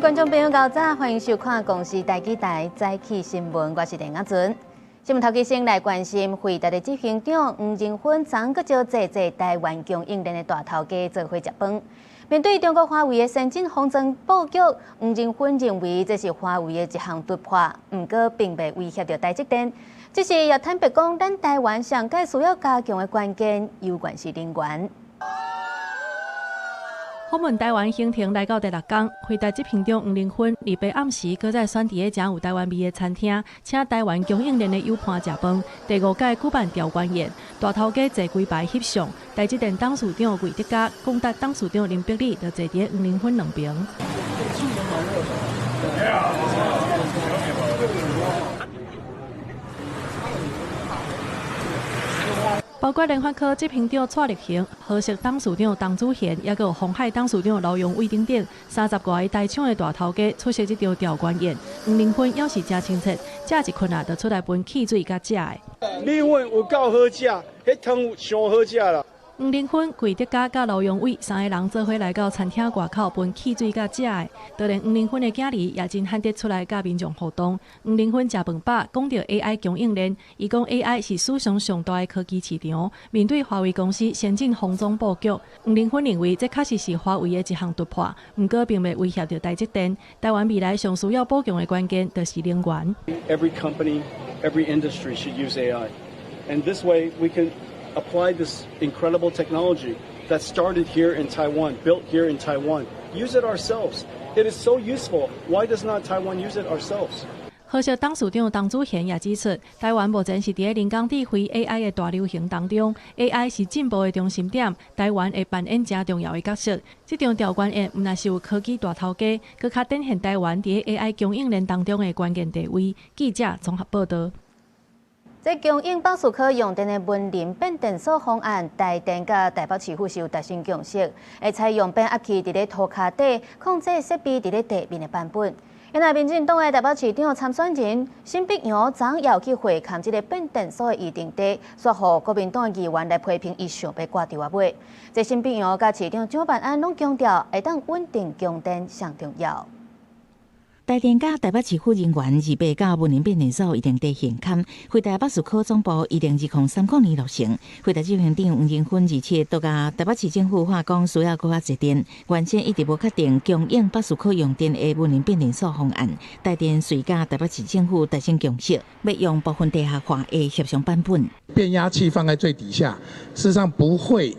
观众朋友，早早，欢迎收看公视台记台早起新闻，我是林雅纯。新闻头期先来关心，惠达的执行长黄仁勋昨个招集台湾供应链的大头家做伙食饭。面对中国华为的先进封装布局，黄仁勋认为这是华为的一项突破，不过并未威胁到台积电。只是也坦白讲，咱台湾上届需要加强的关键，有关是人员。访问台湾行程来到第6天，惠达执行长黄仁勋礼拜暗时，搁在选伫个真有台湾味的餐厅，请台湾供应链的友伴食饭。第5届举办调官宴，大头家坐几排翕相，台积电董事长魏德嘉、广达董事长林伯礼就坐伫黄仁勋两边。包括联发科执行长蔡立行、和硕董事长董祖贤，也有鸿海董事长刘永伟等等30多个台厂的大头家出席这场调官宴。黄仁勋要是真亲切，食一困就出来分汽水甲食的。米粉有够好食，迄汤有上好食啦。黄仁勋、魏德嘉甲刘永伟3个人做伙来到餐厅外口分汽水甲食的，就连黄仁勋的囝儿也真罕得出来甲民众互动。黄仁勋食饭饱，讲到 AI 供应链，伊讲 AI 是史上上大的科技市场。面对华为公司先进封装布局，黄仁勋认为这确实是华为的一项突破，不过并未威胁到台积电。台湾未来上需要补强的关键就是能源。Every company, every industry should use AI, and this way we can apply this incredible technology that started here in Taiwan, built here in Taiwan. Use it ourselves. It is so useful. Why does not Taiwan use it ourselves? 和硕董事长董祖贤也指出，台湾目前是伫人工智慧 AI 的大流行当中 ，AI 是进步的中心点，台湾会扮演真重要的角色。这场调官宴毋但是有科技大头家，更较展现台湾伫 AI 供应链当中的关键地位。记者综合报道。在供应北市区用电的文林变电所方案，台电甲台北市府是有达成共识，会采用变压器伫咧涂骹底控制设备伫咧地面的版本。原来民进党的台北市长参选人辛碧阳昨要去会看这个变电所的议定地，说互国民党的议员来批评伊想要挂掉尾。这辛碧阳甲市长蒋万安拢强调，会当稳定供电上重要。台电甲台北市府人员28到文林变电所议定地现勘，惠达北市区总部2020-30年落成。惠达执行长黄仁勋27都甲台北市政府话讲，需要搁较节电，原先一直无确定供应北市区用电的文林变电所方案。台电随甲台北市政府达成共识，要用部分地下化的协商版本。变压器放在最底下，事实上不会。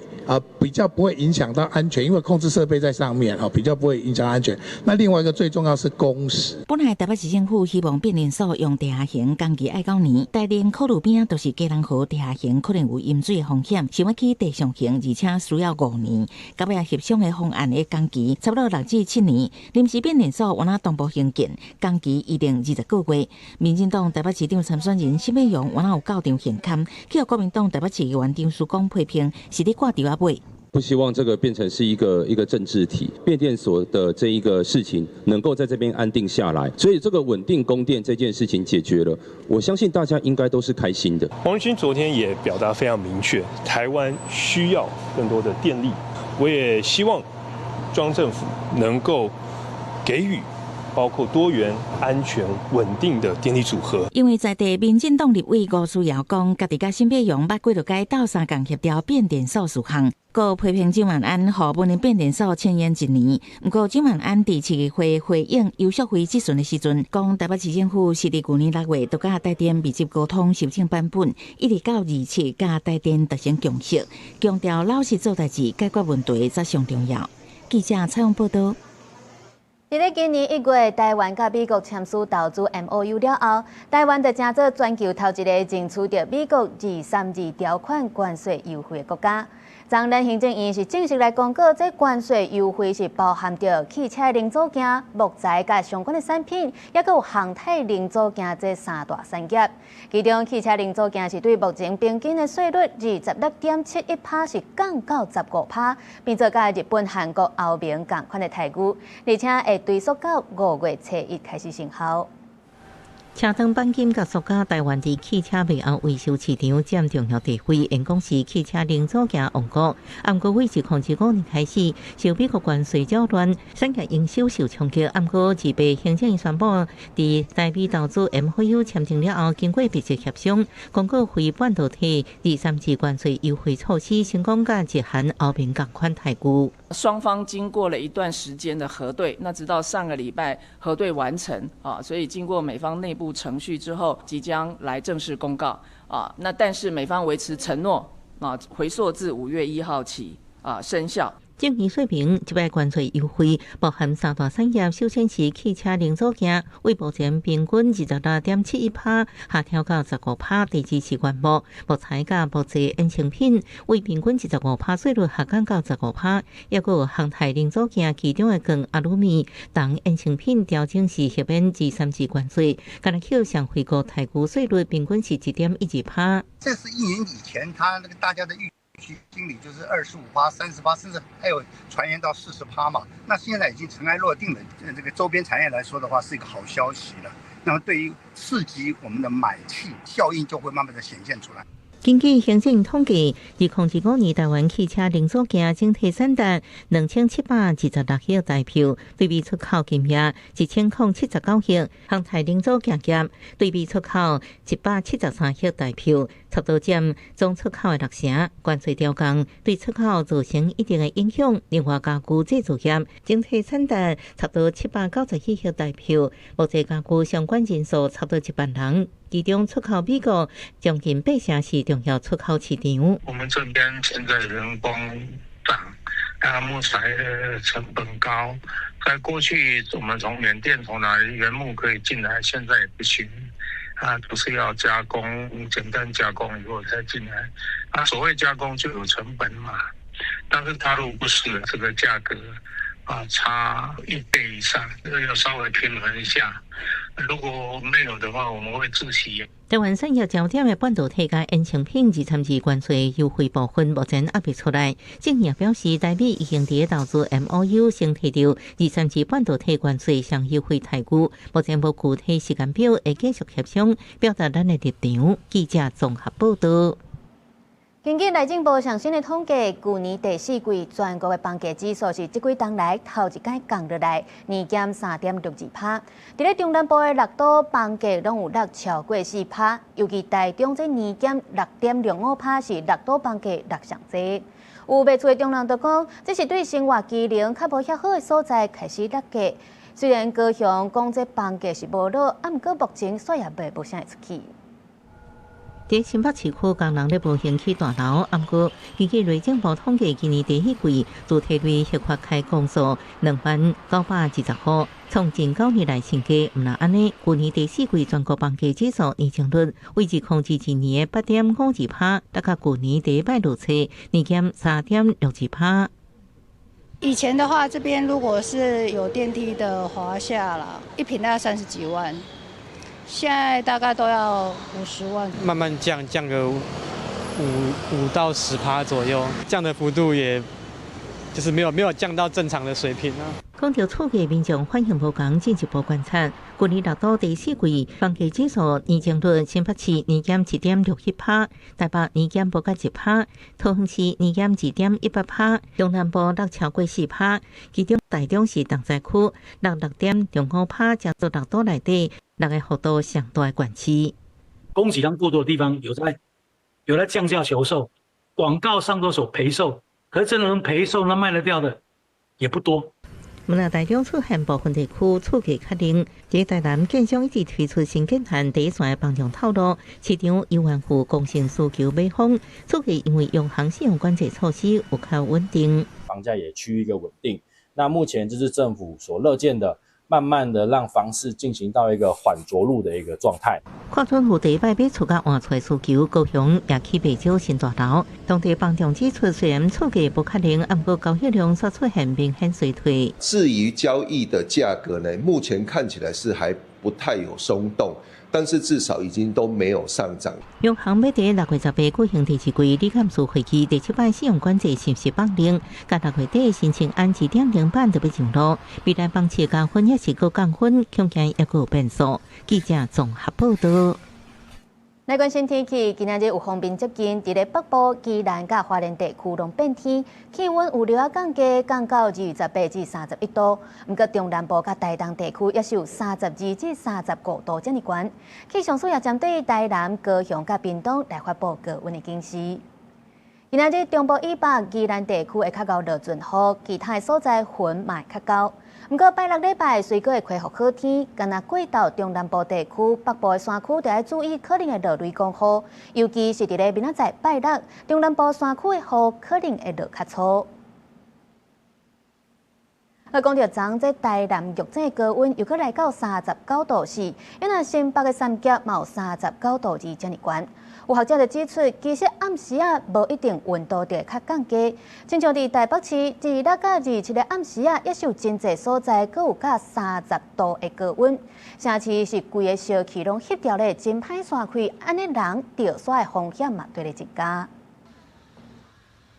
比较不会影响到安全，因为控制设备在上面，比较不会影响安全。那另外一个最重要是工时。本来台北市政府希望变电所用地下型工期爱9年，台电考虑边都是嘉南河地下型可能有淹水的风险，想要去地上型，而且需要5年。到尾协商的方案的工期差不多6至7年，临时变电所原来同步兴建，工期一定20个月。民进党台北市长参选人辛美阳原来有到场现勘，去国民党台北市议员张书光批评是咧挂掉不希望这个变成是一个政治体，变电所的这一个事情能够在这边安定下来，所以这个稳定供电这件事情解决了，我相信大家应该都是开心的。黄仁勋昨天也表达非常明确，台湾需要更多的电力，我也希望中央政府能够给予包括多元、安全、稳定的电力组合。因为在地民进党立委吴思瑶讲，家己甲新北阳捌几多届斗相共协调变电所事项，佮批评蒋万安互文林变电所签约1年。不过蒋万安伫市议会回应游淑慧质询的时阵，讲台北市政府是伫去年6月就甲台电密集沟通修正版本，一直到27甲台电达成共识，强调老实做代志，解决问题才上重要。记者采访报道。在今年1月，台湾甲美国签署投资 MOU 了后，台湾就成做全球头一个争取到美国232条款关税优惠的国家。昨咱行政院是正式来公告，这关税优惠是包含着汽车零组件、木材甲相关的产品，也有航太零组件这3大产业。其中汽车零组件是对目前平均的税率26.71%是降到15%，并做甲日本、韩国、欧盟同款的待遇，而且会追溯到5月7日开始生效。车灯钣金甲塑胶，台湾伫汽车背后维修市场占重要地位。因讲是汽车零组件王国。不过，自2005年开始，受美国关税扰乱，产业营收受冲击。不过，自被行政院宣布，伫台美投资 MOU 签订了后，经过密切协商，公告非半导体第三级关税优惠措施，成功甲日韩欧盟同款台股。双方经过了一段时间的核对，那直到上个礼拜核对完成啊，所以经过美方内部程序之后，即将来正式公告啊。那但是美方维持承诺啊，回溯自5月1号起啊生效。正年说明，这摆关税优惠包含三大产业，首先是汽车零组件，为目前平均26.71%下调到15%，第二是原木、木材甲木质衍生品，为平均15%税率下降到15%，也有航太零组件，其中的钢、阿鲁米等衍生品调整是豁免第三级关税，甘来扣上回国台股税率平均是1.12%。这是1年以前，他那个大家的心里就是25%、30%，甚至还有传言到40%嘛。那现在已经尘埃落定了，这个周边产业来说的话，是一个好消息了。那么对于刺激我们的买气效应，就会慢慢的显现出来。根据行政统计，2015年台湾汽车零组件整体产值2726亿台票，对比出口金额1079亿，航太零组件业对比出口173亿台票，差不多占总出口的60%。关税调降对出口造成一定的影响。另外，家具制造业整体产值差不多791亿台票，木质家具相关人数差不多1万人。其中出口美国将近8成是重要出口市场。我们这边现在人工涨，木材的成本高。在过去，我们从缅甸从哪里原木可以进来，现在也不行。都是要加工，简单加工以后才进来。所谓加工就有成本嘛，但是大陆不是这个价格。差1倍以上，这个要稍微平衡一下。如果没有的话，我们会自欺。台湾产业焦点的半导体甲衍生品第三级关税优惠部分目前还未出来。政府也表示，台美已经伫投资 MOU 先提到第三级半导体关税上优惠台股，目前无具体时间表，会继续协商，表达咱的立场。记者综合报道。根据内政部上新的统计，去年第4季全国的房价指数是这几冬来头一摆降落来，年减3.62%。伫咧中南部的6都房价拢有落超过4%，尤其台中这年减6.05%是6都房价落上济。有卖厝的中人就讲，这是对生活机能较无遐好的所在开始落价。虽然高雄讲这房价是无落，毋过目前煞也卖无啥会出去。在新北市区工人咧无兴起大楼，不过根据内政部统计，今年第4季主体类合法开工数2,920户，从前9年来新低。毋但安尼，去年第4季全国房价指数年增率维持控制前年的8.52%，大概去年第一摆落测年减3.62%。以前的话，这边如果是有电梯的华夏啦，一坪大概30几万。现在大概都要50万，慢慢降个5到10%左右，降的幅度也就是没有降到正常的水平啊。讲到厝价，民众反应无同，进一步观察，去年6都第4季房价指数年增率，新北市年减7.61%，台北年减无到1%，桃园市年减2.18%，中南部落超过4%，其中台中市重灾区落6.05%，加做6都内底落个幅度上大的管区。供给量过多的地方有在降价求售，广告上都所赔售，可是真的能赔售那卖得掉的也不多。台中出现部分地区厝价确定，在台南建商一直推出新建案第一线的房仲透露，市场1万户公性需求买方，厝价因为用行信用管制措施有较稳定，房价也趋于一个稳定。那目前这是政府所乐见的。慢慢的让房市进行到一个缓着陆的一个状态。跨村户第一摆买厝甲换厝的需求，高雄也起不少新大楼。当地房仲指出，虽然厝价不确定，不过交易量所出现明显衰退。至于交易的价格呢，目前看起来是还不太有松动。但是至少已经都没有上涨。央行要在6月18举行第7季理监事会期，第7摆使用管制实施放令，甲6月底申请按2.0版就要上路。未来放弃降分也是个降分，恐惊也有变数。记者综合报道。来关心天气，今仔日有风面接近，伫咧北部、宜兰甲花莲地区拢变天，气温有略仔降低，降到28至31度。毋过中南部甲台东地区也是有32至35度这么悬。气象署也针对台南、高雄甲屏东来发布高温的警示。今仔日中部以北、宜兰地区会较高落阵雨，其他的所在云嘛较高。不过拜六礼拜虽阁会恢复好天，敢若过到中南部地区、北部的山区，就要注意可能会落雷公雨，尤其是伫咧明仔载拜六，中南部山区的雨可能会落较粗。讲到昨这台南玉井的高温又搁来到39度4，因为新北的三峡嘛有39度2这么悬。有学者就指出，其实暗时无一定温度就会较降低。亲像伫台北市，自6到27的暗时也是有真侪所在，阁有甲30度的高温。城市是规个小区拢翕掉咧，真歹散开，安尼人掉沙的风险嘛对咧增加。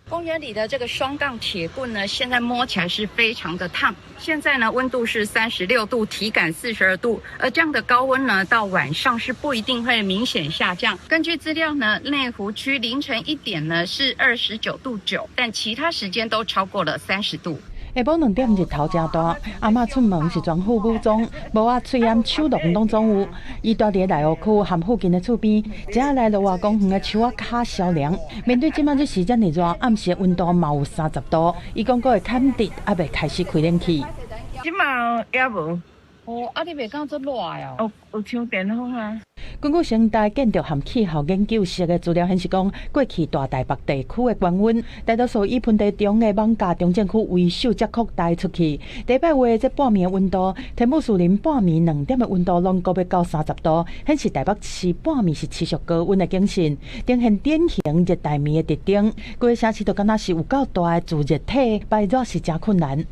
公园里的这个双杠铁棍呢，现在摸起来是非常的烫。现在呢，温度是36度，体感42度。而这样的高温呢，到晚上是不一定会明显下降。根据资料呢，内湖区凌晨1点呢是29度9，但其他时间都超过了30度。下晡2点日头真大，阿嬷出门是全副武装，帽啊、喙烟、手笼拢总有。伊住伫内湖区和附近的厝边，一下来到外公园的树啊较烧凉。面对即摆这时间热，暗时的温度嘛有30度，伊讲阁会减低，还未开始开冷气。即摆也无。哦，啊，你袂讲做热哦？哦，有充电风啊。根据成大建筑和气候研究室的资料显示，讲过去大台北地区的高温，大多数以盆地中的艋舺中正区为首，才扩大出去。礼拜话这半暝的温度，天母树林半暝2点的温度拢高要到30度，显示台北市半暝是持续高温的警讯，呈现典型热带暝的特征。规个城市都敢若是有够大的自热体，排热是真困难。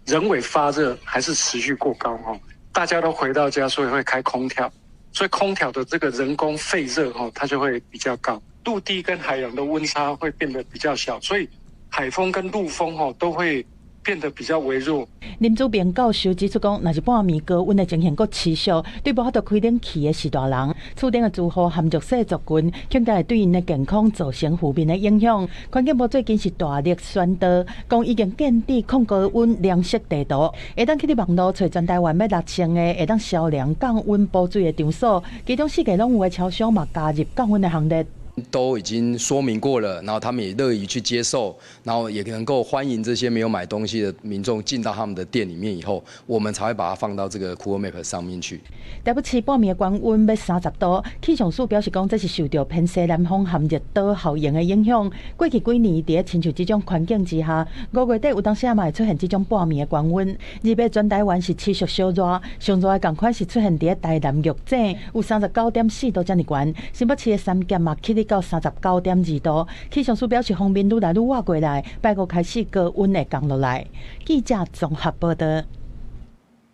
人为发热还是持续过高哦，大家都回到家，所以会开空调。所以空调的这个人工废热它就会比较高，陆地跟海洋的温差会变得比较小，所以海风跟陆风都会变得比较微弱。林祖斌教授指出讲，若是半暝高温的情形佫持续，对无法度开冷气的是大人，厝顶的住户含弱势族群，恐惊会对因的健康造成负面的影响。环境部最近是大力宣导，讲已经建立抗高温凉色地图，会当去伫网络找全台湾要6000个会当销量降温补水的场所，其中4个拢有的超商嘛加入降温的行列。都已经说明过了，然后他们也乐于去接受，然后也能够欢迎这些没有买东西的民众进到他们的店里面以后，我们才会把它放到这个 Cool Map 上面去。台北市半暝的高温要30度，气象署表示讲，这是受到偏西南风和热岛效应的影响。过去几年，伫亲像这种环境之下，5月底有当时嘛会出现这种半暝的高温。日月全台湾是持续小热，上热的同款是出现伫台南玉井，有39.4度这么悬。新北市的三峡嘛起到39.2度，气象署表示风面愈来愈活过来，拜五开始高温会降落来。记者综合报道。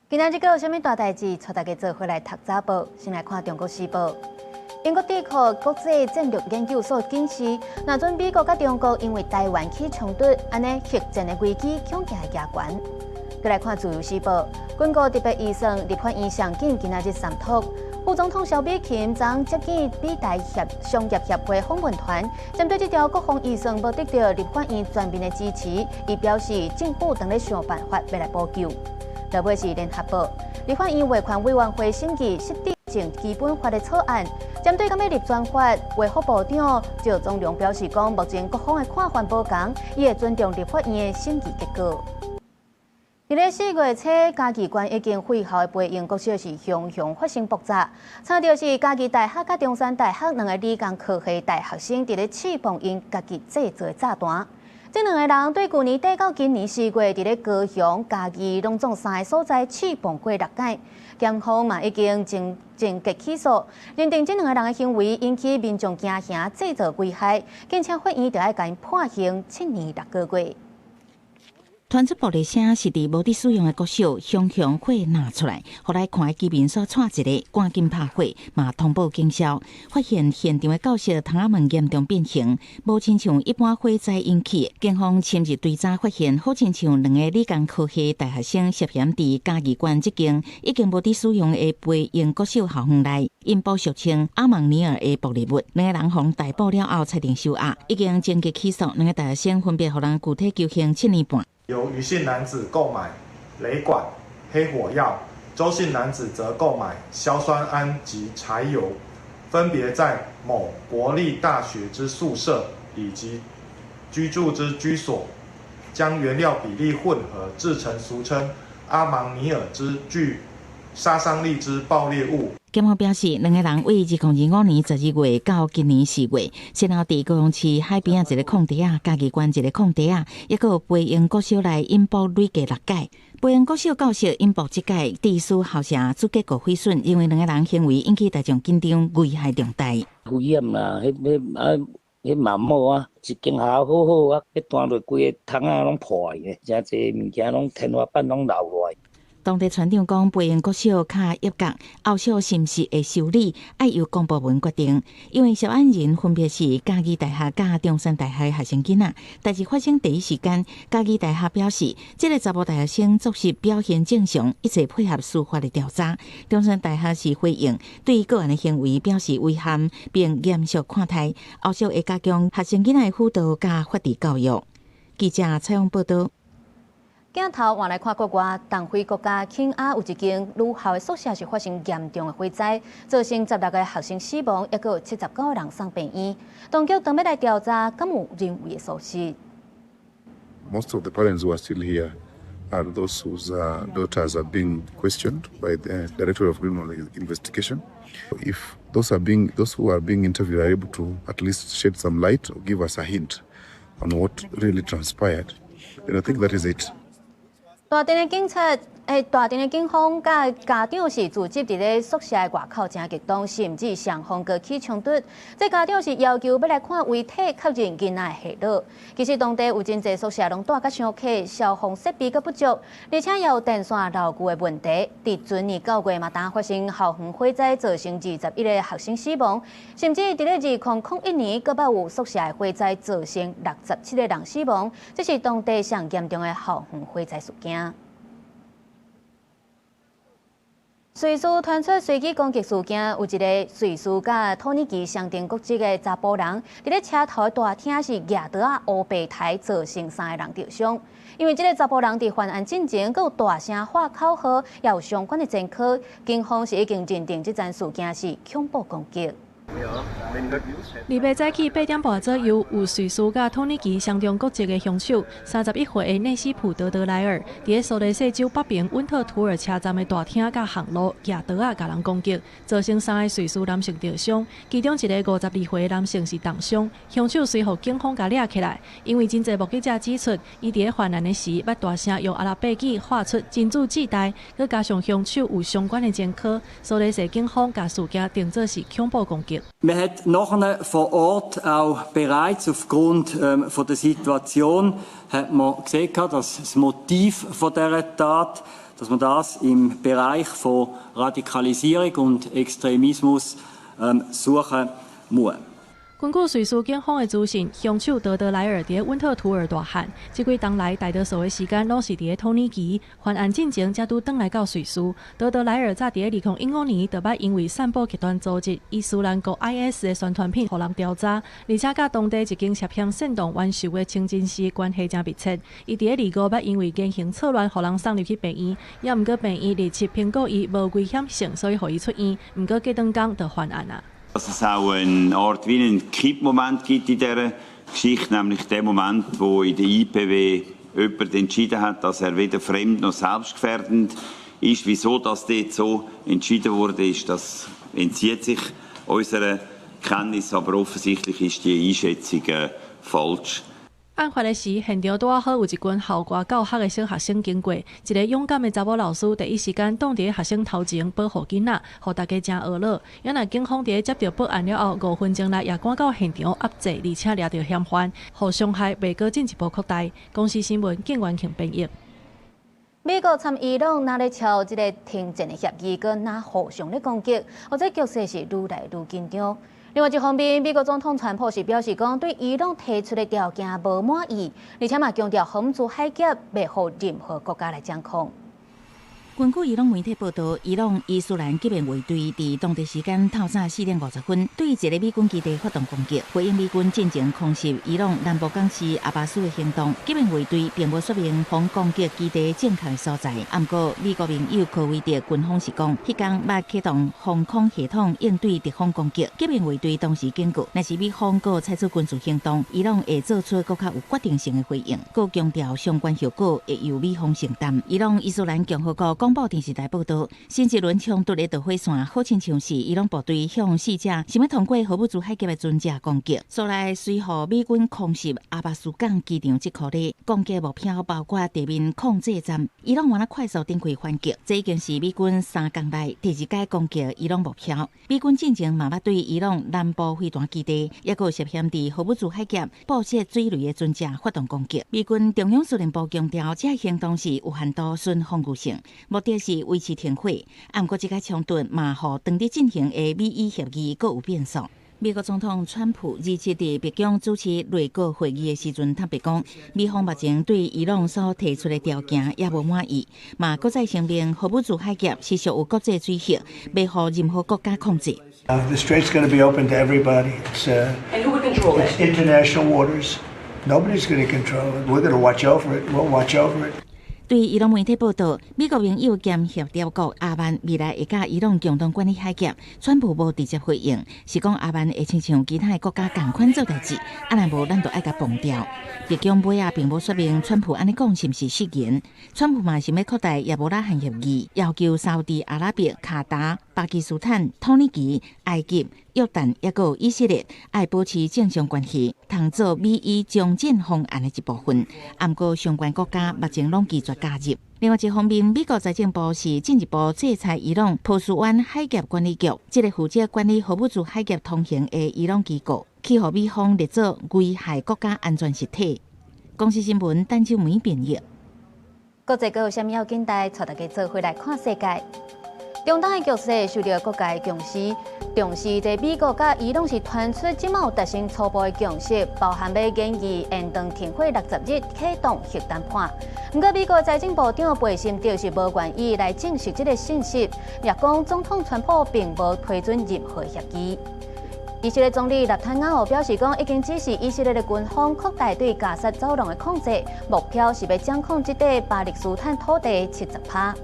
今仔日有啥物大代志？带大家做回来读早报，先来看《中国时报》。英国智库国际战略研究所警示，若准美国甲中国因为台湾起冲突，安尼核战的危机恐惊会加悬。再来看《自由时报》，军国特别预算立法院上紧今仔日三读。副总统萧美琴昨接见美台商业协会访问团，针对这条国防预算无得到立法院全面的支持，伊表示政府当咧想办法要来补救。落尾是联合报，立法院维权委员会审议设定成基本法的草案，针对敢要立专法，卫福部长赵宗良表示讲，目前各方的看法无同，伊会尊重立法院的审议结果。伫咧4月初，嘉义县已经废校的培英国小是熊熊发生爆炸，查到是嘉义大学甲中山大学2个理工科系大学生伫咧试碰因家己制造的炸弹。这2个人对去年底到今年4月伫咧高雄、嘉义拢总3个所在试碰过6件，检方嘛已经侦结起诉，认定这2个人的行为引起民众惊吓、制造危害，并且法院就要甲因判刑7年6个月。传出玻璃声是伫无伫使用的国小熊熊火拿出来，后来看居民所带一个，赶紧拍火，嘛通报警消，发现现场的教室窗仔门严重变形，无亲像一般火灾引起。警方深入追查，发现好亲像2个理工科系大学生涉嫌伫嘉义县这间已经无伫使用的培英国小校园内，引爆俗称阿蒙尼尔的玻璃物。2个人互逮捕了后，裁定收押，已经侦缉起诉2个大学生，分别互人具体求刑7年半。由余姓男子购买雷管、黑火药，周姓男子则购买硝酸铵及柴油，分别在某国立大学之宿舍以及居住之居所，将原料比例混合制成俗称阿芒尼尔之具杀伤力之爆裂物。警方表示，2个人为2025年12月到今年4月，先后伫高雄市海边一个空地啊、嘉义县一个空地啊，抑个培英国小内引爆累计6届。培英国小教室引爆这届，地书校舍主结构毁损，因为2个人行为引起大众紧张，危害重大。危险啦，迄嘛好啊，一间校好好啊，迄断落规个窗仔拢破去，真侪物件拢天花板拢流落来。当地船长讲，培英国小卡业角后续是毋是会修理，要由公部门决定。因为涉案人分别是嘉义大学甲中山大学学生囡仔。代志发生第一时间，嘉义大学表示，这个查甫大学生作息表现正常，一切配合司法的调查。中山大学是回应，对个人的行为表示遗憾，并严肃看待，后续会加强学生囡仔的辅导甲法治教育。记者采访报道。镜头换来看国外，东非国家肯亚有一间女校的宿舍是发生严重的火灾，造成16个学生死亡，也有79个人送病院。当局当要来调查，敢有人为的疏失。Most of the parents who are still here are those whose daughters are being questioned by the Director of Criminal Investigation. If those who are being interviewed are able to at least shed some light or give us a hint on what really transpired, then I think that is it. 大镇的警方甲家长是聚集伫咧宿舍的外口，真激动，甚至双方过起冲突。这家长是要求要来看遗体，确认囡仔的下落。其实当地有真侪宿舍拢住甲伤客，消防设备阁不足，而且也有电线老旧的问题。伫前年9月嘛，当发生校园火灾，造成21个学生死亡，甚至伫咧2001年，阁捌有宿舍的火灾，造成67个人死亡。这是当地上严重的校园火灾事件。瑞士传出随机攻击事件，有一个瑞士甲土耳其相定国籍的查甫人，伫咧车头的大厅是举刀啊乌白台，造成3个人受伤。因为这个查甫人伫犯案进前，佮有大声喊口号，也有相关的前科，警方是已经认定这件事件是恐怖攻击。2月早起8点半左右，有瑞士甲土耳其相中国籍的凶手，31岁的内西普德德莱尔，伫咧苏黎世州北边温特图尔车站的大厅甲巷路举刀啊，甲人攻击，造成3个瑞士男性受伤，其中一个52岁的男性是重伤。凶手随后警方甲抓起来，因为真侪目击者指出，伊伫咧犯案的时，捌大声用阿拉伯语喊出“真主至大”，佮加上凶手有相关的前科，苏黎世警方甲事件定做是恐怖攻击。Man hat nachher vor Ort auch bereits aufgrund von der Situation hat man gesehen, dass das Motiv von dieser Tat, dass man das im Bereich von Radikalisierung und Extremismus suchen muss. 根据瑞士警方的资讯，凶手德德莱尔伫温特图尔大汉，这几冬来大多数的时间拢是伫土耳其。犯案进前，才拄转来到瑞士。德德莱尔早伫2015年，就捌因为散布极端组织伊斯兰国 IS 的宣传片，互人调查，而且甲当地一间涉嫌煽动冤仇的清真寺关系真密切。伊伫25捌因为言行错乱，互人送入去病院，也毋过病院立即评估伊无危险性，所以互伊出院。毋过过两天就犯案啊。Dass es auch eine Art wie einen Kippmoment gibt in dieser Geschichte, nämlich der Moment, wo in der IPW jemand entschieden hat, dass er weder fremd noch selbstgefährdend ist. Wieso das dort so entschieden wurde, das entzieht sich unserer Kenntnis, aber offensichtlich ist die Einschätzung falsch. 案发的时，现场拄好有一群校外教学的小学生经过，一个勇敢的查某老师第一时间挡伫学生头前保护囡仔，互大家真愕乐。原来警方伫接到报案了后，5分钟内也赶到现场压制，而且抓到嫌犯，互伤害未搁进一步扩大。公司新闻景元庆编译。美国参伊朗拿咧朝这个停战的协议，搁拿互相咧攻击，或者局势是愈来愈紧张。另外一方面，美国总统川普是表示讲，对伊朗提出的条件无满意，而且嘛强调荷姆海峡袂互任何国家来掌控。根据伊朗媒体报道，伊朗伊斯兰革命卫队伫当地时间透早4点50分，对一个美军基地发动攻击，回应美军进前空袭伊朗南部港市阿巴斯的行动。革命卫队并无说明防攻击基地正确的所在。不过，美国盟友科威特军方是讲，迄天捌启动防空系统应对敌方攻击。革命卫队当时警告，若是美方搁采取军事行动，伊朗会做出更较有决定性的回应。搁强调相关后果会由美方承担。伊朗伊斯兰共和国广播电视台报道，新一轮冲突的导火线好亲像是伊朗部队向死者想要通过荷姆兹海峡的船只攻击，所来随后美军空袭阿巴斯港机场这块里，攻击目标包括地面控制站。伊朗原来快速展开反击，这已经是美军3天内第2届攻击伊朗目标。美军进前嘛捌对伊朗南部飞弹基地，也有涉嫌伫荷姆兹海峡布设水雷的船只发动攻击。美军中央司令部强调，这行动是有限度、顺防御性，目的是维持停火。不过，这个冲突嘛，互当地进行的美伊协议各有变数。美国总统川普27日伫白宫主持内阁会议的时阵，坦白讲，美方目前对伊朗所提出的条件也无满意，嘛搁再声明荷姆兹海峡是属有国际水域，袂互任何国家控制。The strait's going to be open to everybody. And who would control it? It's international waters. Nobody's going to control it. We're going to watch over it. We'll watch over it. 对伊朗媒体报道，美国盟友兼协调国阿曼未来会甲伊朗共同管理海峡，川普无直接回应，是讲阿曼会亲像其他的国家共款做代志，若无咱就爱甲崩掉。白宫尾仔并无说明川普安尼讲是毋是失言，川普嘛想要扩大也无拉罕协议，要求沙特阿拉伯、卡达、巴基斯坦、土耳其、埃及、约旦也有以色列爱保持正常关系，通做美伊中建方案的一部分。不过相关国家目前拢拒绝加入。另外一方面，美国财政部是进一步制裁伊朗波斯湾海峡管理局，这个负责管理荷姆兹海峡通行的伊朗机构，去互美方列作危害国家安全实体。公司新闻陈秋梅编译。国际有啥物要紧代，带大家做回来看世界。中东的局势受到国界重视，在美国甲伊朗是传出即马有达成初步的共识，包含要建议延长停火60日，启动核谈判。不过，美国财政部长贝辛德是无愿意来证实这个信息，也讲总统川普并无批准任何协议。以色列总理纳坦雅胡表示讲，已经指示以色列的军方扩大对加沙走廊的控制，目标是要掌控这块巴勒斯坦土地70%。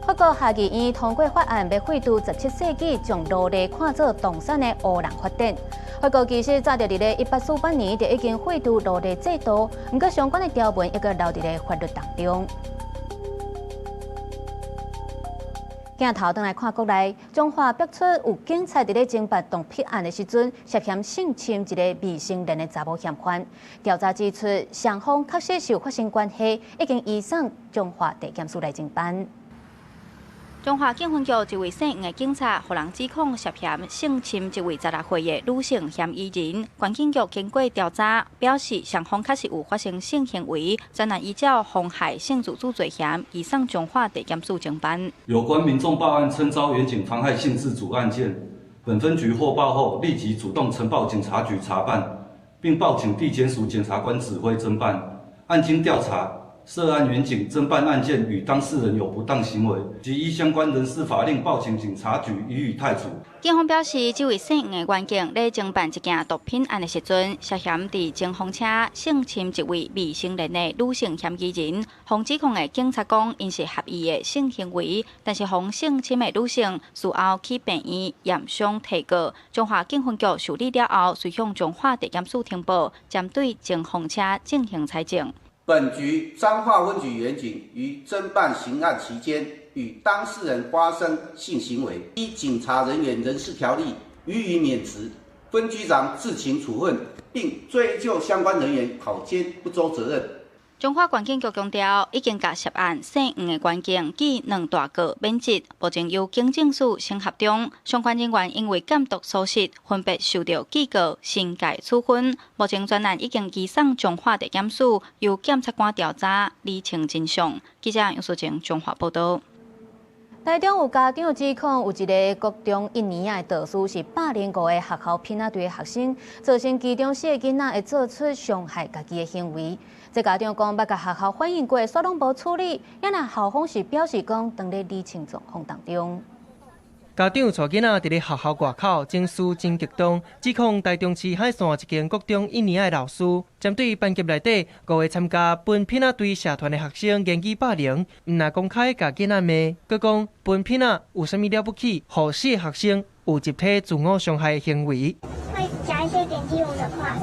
法国下议院通过法案，要废除17世纪将奴隶看作动产的欧人法典。法国其实早在1848年就已经废除奴隶制度，不过相关的条文一个留在法律当中。镜头转来看国内，中华爆出有警察伫咧侦办动撇案的时阵，涉嫌性侵一个未成年的查某嫌犯。调查指出，双方确实是有发生关系，已经移送中华地检署来侦办。中华警分局一位姓吴的警察，互人指控涉嫌性侵一位16岁的女性嫌疑人。关警局经过调查，表示双方确实有发生性行为，专案依照妨害性自主罪嫌，移送中华地检署侦办。有关民众报案称遭远警妨害性自主案件，本分局获报后立即主动呈报警察局查办，并报请地检署检察官指挥侦办。案经调查，涉案员警侦办案件与当事人有不当行为，即依相关人事法令报请警察局予以汰除。警方表示，这位姓吴的员警在侦办一件毒品案的时阵，涉嫌伫前方车性侵一位未成年的女性嫌疑人。方指控的警察讲，因是合意的性行为，但是方性侵的女性事后去病院验伤提告。中华警分局受理了后，随向中华地检署呈报，针对前方车进行采证。本局彰化分局员警于侦办刑案期间，与当事人发生性行为，依警察人员人事条例予以免职，分局长自行处分，并追究相关人员考监不周责任。中华关警局强调，已经甲涉案姓黄的关警记2大个免职，目前由警政署审核中。相关人员因为监督疏失，分别受到记告、刑戒处分。目前专案已经移送中华地检署，由检察官调查厘清真相。记者杨淑晴中华报道。台中有家长指控，有一个国中1年的导师是霸凌过的学校偏仔队的学生，造成其中4个囡仔会做出伤害家己的行为。这家长讲，捌甲学校反映过，煞拢无处理，也若校方是表示讲，当咧厘清状况当中。家长带囡仔伫咧学校外口情绪真激动，指控台中市海线一间国中1年的老师，针对班级内底5个参加分偏仔队社团的学生言语霸凌，毋若公开甲囡仔骂，佮讲分偏仔有啥物了不起，互4个学生有集体自我伤害的行为。会讲一些贬低我们的话，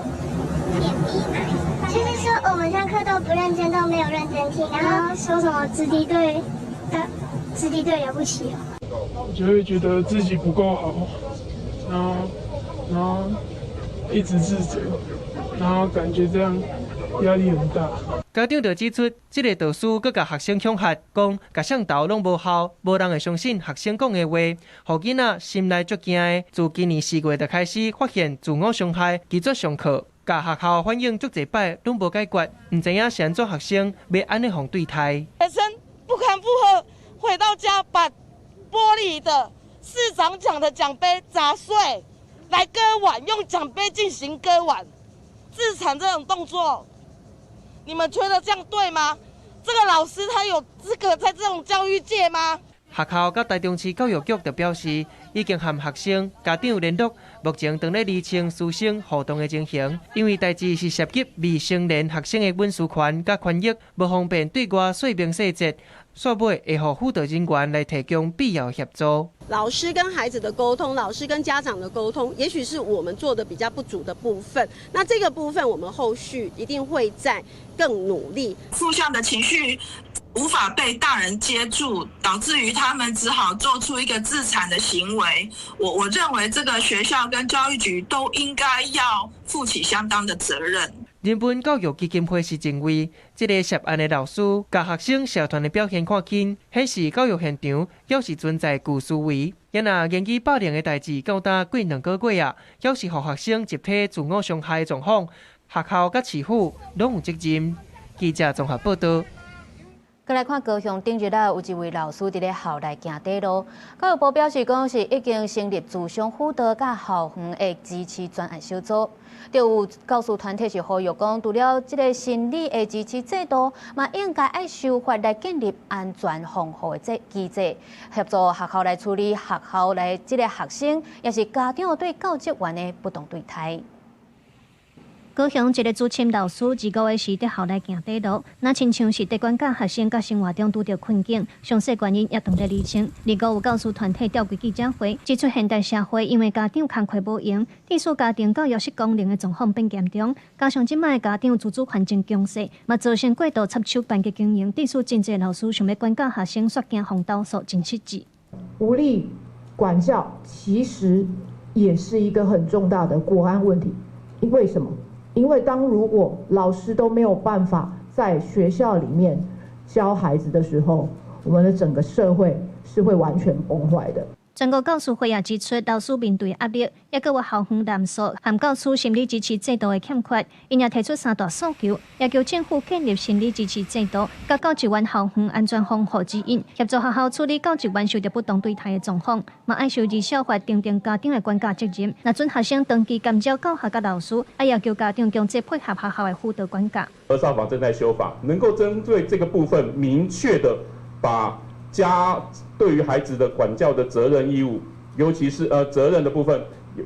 贬低嘛，就是说我们上课都不认真，都没有认真听，然后说什么子弟队了不起哦。就会觉得自己不够好，然后一直自责，然后感觉这样压力很大。家长就指出，这个导师佮甲学生恐吓，讲甲上头拢无效，无人会相信学生讲的话，互囡仔心内足惊的。自今年4月就开始发现自我伤害，拒绝上课，甲学校反映足侪摆拢无解决，唔知影是安怎学生要安尼互对待。学生不堪负荷，回到家把玻璃的市长奖的奖杯砸碎，来割腕，用奖杯进行割腕，自残这种动作，你们觉得这样对吗？这个老师他有资格在这种教育界吗？学校甲台中市教育局就表示，已经和学生、家长联络，目前正在厘清师生互动的情形。因为代志是涉及未成年学生的隐私权甲权益，无方便对外说明细节。煞尾会互辅导人员来提供必要协助。老师跟孩子的沟通，老师跟家长的沟通，也许是我们做的比较不足的部分。那这个部分，我们后续一定会再更努力。负向的情绪无法被大人接住，导致于他们只好做出一个自残的行为。我认为这个学校跟教育局都应该要负起相当的责任。人本教育基金会是认为，这个涉案的老师甲学生社团的表现看轻，显示教育现场要是存在旧思维。也若言语霸凌的代志到达过2个月啊，要是互学生集体自我伤害的状况，学校甲市府拢有责任。记者综合报道。再来看高雄顶日有一位老师伫咧校内行底路，教育部表示讲是已经成立自伤辅导甲校园的支持专案小组。就有教师团体是呼吁讲，除了这个心理的支持制度，嘛应该按修法来建立安全防护的机制，协助学校来处理学校内这个学生，也是家长对教职员的不当对待。高雄一个资深老师2个月时伫校内行底路，那亲像是在管教学生甲生活中拄到困境，详细原因也当在厘清。另外有教师团体召开记者会，指出现代社会因为家长工课无用，致使家庭教育失功能的状况变严重，加上即卖家长自主环境强势，嘛造成过度插手班级经营，致使真侪老师想要管教学生，煞惊红刀手真失职。无力管教其实也是一个很重大的国安问题，为什么？因为如果老师都没有办法在学校里面教孩子的时候，我们的整个社会是会完全崩坏的。全国教师会也指出，老师面对压力，也有校园人数和教师心理支持制度的欠缺，因也提出3大诉求，要求政府建立心理支持制度，甲教职员校园安全防护指引，协助学校处理教职员受到不当对待的状况，嘛爱受至少法定家长的管教责任。若准学生长期感召教学甲老师，还要求家长强制配合学校的辅导管教。儿少法正在修法，能够针对这个部分明确的把对于孩子的管教的责任义务，尤其是责任的部分，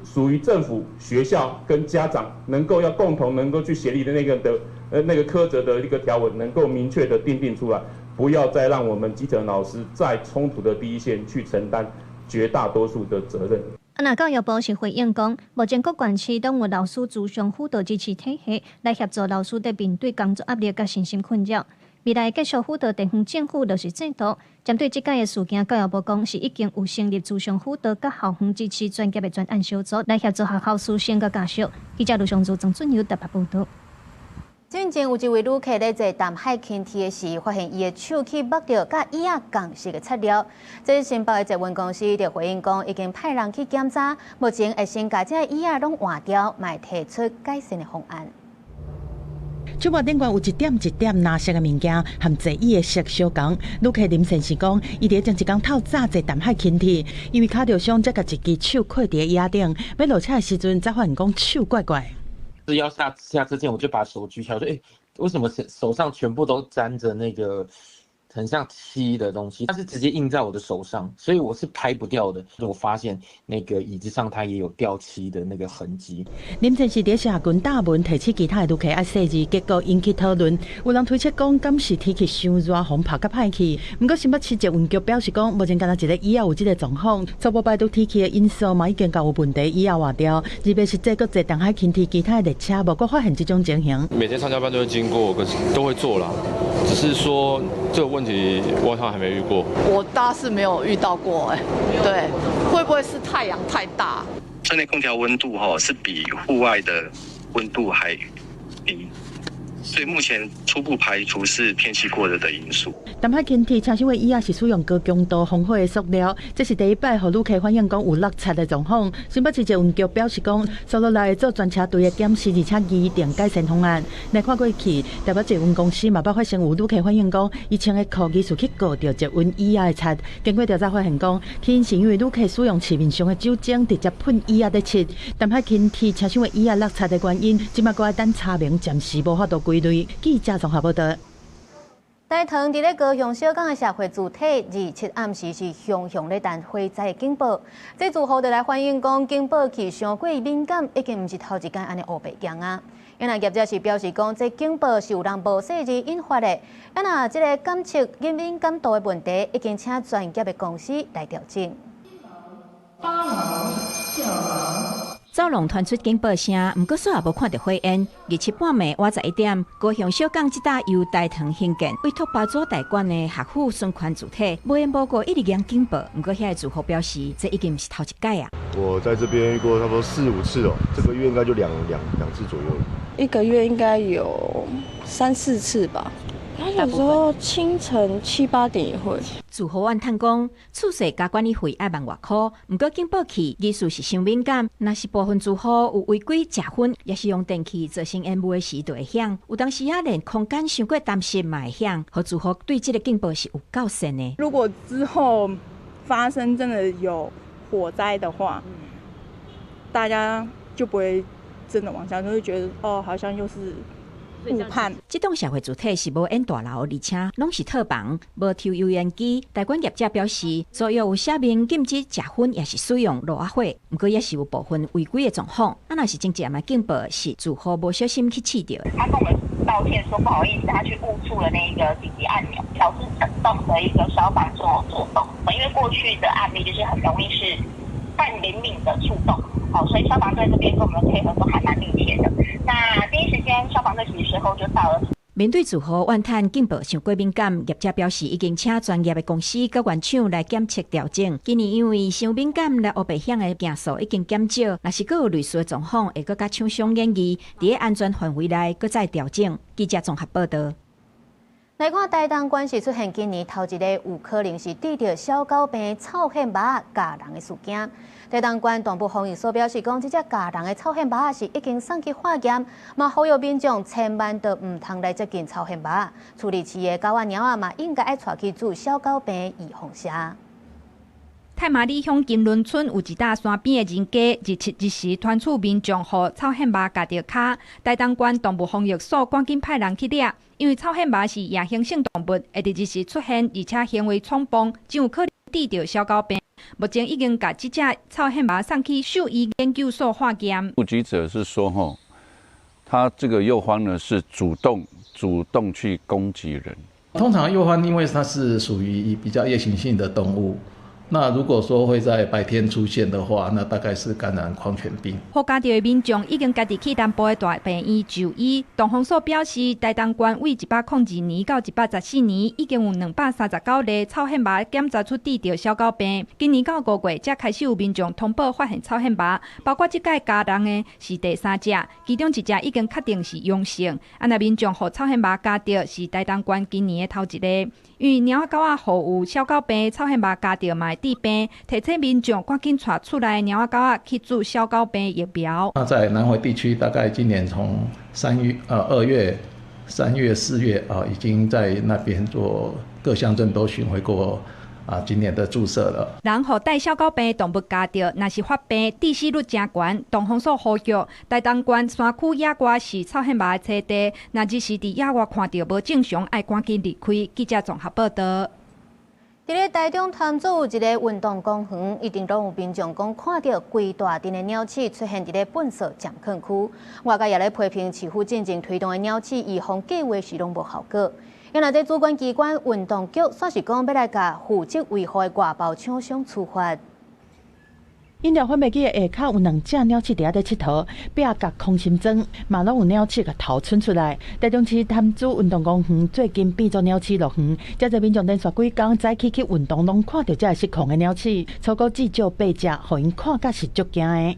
属于政府、学校跟家长要共同能够去协力的那个苛责的一个条文，能够明确的订定出来，不要再让我们基层老师在冲突的第一线去承担绝大多数的责任。那教育部是回应讲，目前各县市都有老师自伤辅导支持体系，来协助老师在面对工作压力甲身心困扰。未来继续辅导地方政府落实制度。针对这届的事件，教育部讲是已经有成立自上辅导甲校方支持专业的专案小组，来协助学校师生甲家属。记者卢尚珠、曾俊尧台北报道。最近有一位旅客咧坐淡海轻铁的时，发现伊的手去摸到甲椅仔共式的材料。这申报的捷运公司就回应讲，已经派人去检查，目前会先把这椅仔拢换掉，卖提出改善的方案。手握顶悬有一点一点蓝色的物件，和坐椅的色相同。旅客林先生讲，伊伫前一天透早坐淡海轻铁，因为脚着伤，才甲一只手靠伫椅仔顶，要落车的时阵才发现讲手怪怪。是要下之前，我就把手举起来，我说：“为什么手上全部都沾着那个很像漆的东西？它是直接印在我的手上，所以我是拍不掉的。我发现那个椅子上它也有掉漆的那个痕迹。”林先生伫社群大文提起其他的旅客爱细字，结果引起讨论。有人推测讲，敢是天气伤热，风拍甲歹去。不过新北市捷运局表示讲，目前敢若一个椅仔有这个状况，初步排除天气的因素嘛，已经有问题椅仔换掉。特别是这个坐淡海轻铁其他的列车，无阁发现这种情形。每天上下班都会经过，可是都会坐啦。只是说这个问题我好像还没遇过。我倒是没有遇到过对，会不会是太阳太大？室内空调温度是比户外的温度还低，所以目前初步排除是天气过热的因素。淡海轻铁车厢的椅仔是使用高强度防火的塑料，这是第一摆，互旅客反映讲有落差的状况。新北市捷运局表示讲，收落来做专车队的检视，而且拟定改善方案。来看过去，台北捷运公司嘛，捌发生有旅客反映讲，伊穿的裤疑似去告到捷运椅仔的漆。经过调查发现讲，天因是因为旅客使用市面上的酒精直接喷椅仔的漆。淡海轻铁车厢的椅仔落差的原因，即马搁要等查明，暂时无法度归类。记者综合报道。大塘伫咧高雄小港的社会主体，27暗时是熊熊咧等火灾警报。这住户就来反映讲，警报器伤过敏感，已经毋是头一间安尼黑白讲啊。因为业者是表示讲，这警报是有人无细致引发的。那这个检测敏感度的问题，已经请专业的公司来调整。走廊传出警报声，不过煞也无看到火焰。27半暝晚11点，高雄小港这搭由大塘兴建委托八组代管的客户孙权主体，无缘无故一直响警报。不过遐个住户表示，这已经不是头一届啊。我在这边遇过差不多4、5次哦，这个月应该就两次左右了。一个月应该有3、4次吧。他有时候清晨7、8点也会。住户怨叹讲，厝势加管理费要万外块，不过警报器技术是伤敏感，若是部分住户有违规食薰，也是用电器造成烟雾的时就会响。有当时啊，连空间伤过担心嘛会响，和住户对这个警报是有够深的。如果之后发生真的有火灾的话，大家就不会真的往下，就会觉得好像又是。误判。这栋社会主体是无烟大楼，而且拢是套房，无抽油烟机。代管业者表示，所有有写明禁止食薰，也是使用落火，不过也是有部分违规的状况。若是真正的警报是住户无小心去试掉。他跟我们道歉说不好意思，他去误触了那个紧急按钮，导致整栋的一个消防做动。因为过去的案例就是很容易是半灵敏的触动。所以消防队这边跟我们配合都还蛮密切的。那第一时间消防队其实时候就到了。面对住户怨叹警报伤过敏感，业者表示已经请专业的公司甲原厂来检测调整。今年因为伤敏感来黑白响的件数已经减少，若是佫有类似的状况，会佫甲厂商建议伫安全范围内佫再调整。记者综合报道。来看台东县是出现今年头一个有可能是得到小狗病臭hen肉咬人的事件。台东县东部防疫所表示讲，这只咬人的臭hen肉是已经送去化验，嘛呼吁民众千万都唔通来接近臭hen肉。处理饲的狗仔猫仔嘛，应该爱带去注小狗病预防车。太麻里乡金轮村有一搭山边的人家，一时传出民众互臭hen肉咬着脚，台东县动物防疫所赶紧派人去抓，因为臭hen肉是夜行性动物，会伫一时出现，而且行为闯邦，真有可能得着小狗病。目前已经把这只臭hen肉送去兽医研究所化验。目击者是说，他这个幼獾呢是主动去攻击人。通常幼獾因为它是属于比较夜行性的动物，那如果说会在白天出现的话，那大概是感染狂犬病。好家己的民众已经家己去南部的大病院就医。东方所表示，台东县为102年到114年，已经有239例草hen麻检查出治着小狗病。今年到5月才开始有民众通报发现草hen麻，包括这届家人的是第3只，其中1只已经确定是阳性。那民众和草hen麻加着是台东县今年的头一例。因为猫仔狗仔互有小狗病，草hen麻加着嘛会致病，提醒民众赶紧带出来猫仔狗仔去注小狗病疫苗。那在南回地区，大概今年从2月、3月、4月已经在那边做各乡镇都巡回过。今年的注射了。人和带小狗病动物家着，若是发病致死率真悬，东方所呼吁台东县山区野外是草hen麻的栖地，若只是伫野外看到无正常，爱赶紧离开。记者综合报道。伫咧台中潭子有一个运动公园，一定拢有民众讲看到规大阵的鸟鼠出现伫咧粪扫暂坑区。外界也咧批评市府进前推动的鸟鼠预防计划是拢无效果。因为这主管机关运动局算是讲要来甲负责维护的外包厂商处罚。饮料贩卖机的下口有2只鸟鼠伫遐咧佚佗，壁甲空心砖嘛拢有鸟鼠甲头伸出来。台中市潭子运动公园最近变做鸟鼠乐园，遮侪民众连续几工早起去运动，拢看到遮失控的鸟鼠，超过至少8只，互因看甲是足惊的。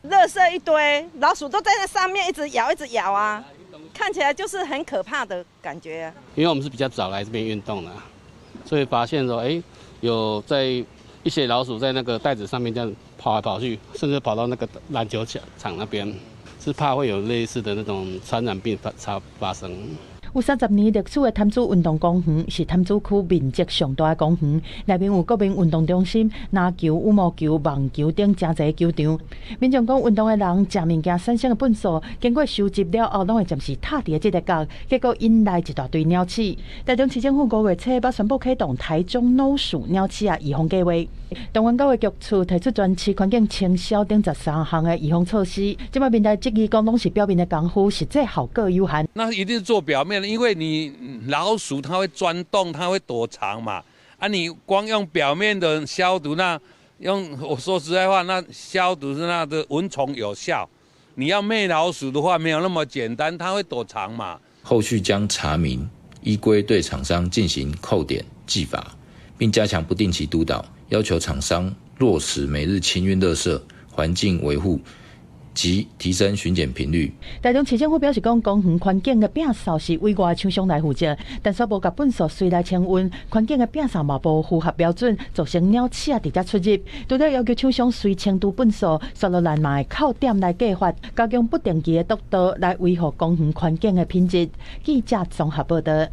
垃圾一堆，老鼠都在那上面一直咬啊！看起来就是很可怕的感觉。因为我们是比较早来这边运动的，所以发现说，有在一些老鼠在那个袋子上面这样跑来跑去，甚至跑到那个篮球场那边，是怕会有类似的那种传染病发生。有30年历史的潭子运动公园是潭子区面积上大的公园，内面有国民运动中心、篮球、羽毛球、网球等真侪球场。民众讲，运动的人食物件产生的粪扫，经过收集了后，拢会暂时踏伫这个角，结果引来一大堆鸟鼠。台中市政府5月初要宣布启动台中老鼠鸟鼠预防计划。东湾教育局处提出全市环境清消等13项的预防措施，即摆面台质疑讲拢是表面的功夫，实际效果有限。那一定是做表面的，因为你老鼠它会钻洞，它会躲藏嘛。你光用表面的消毒，我说实在话，那消毒是那的蚊虫有效。你要灭老鼠的话，没有那么简单，它会躲藏嘛。后续将查明依规对厂商进行扣点记罚，并加强不定期督导，要求厂商落实每日清运垃圾、环境维护及提升巡检频率。台中市政府表示讲，公园环境的摒扫是委外厂商来负责，但却无甲粪扫随来清运，环境的摒扫嘛无符合标准，造成鸟鼠直接出入。除了要求厂商随清除粪扫，刷落来嘛会扣点来计罚，加强不定期的督导来维护公园环境的品质。记者综合报道。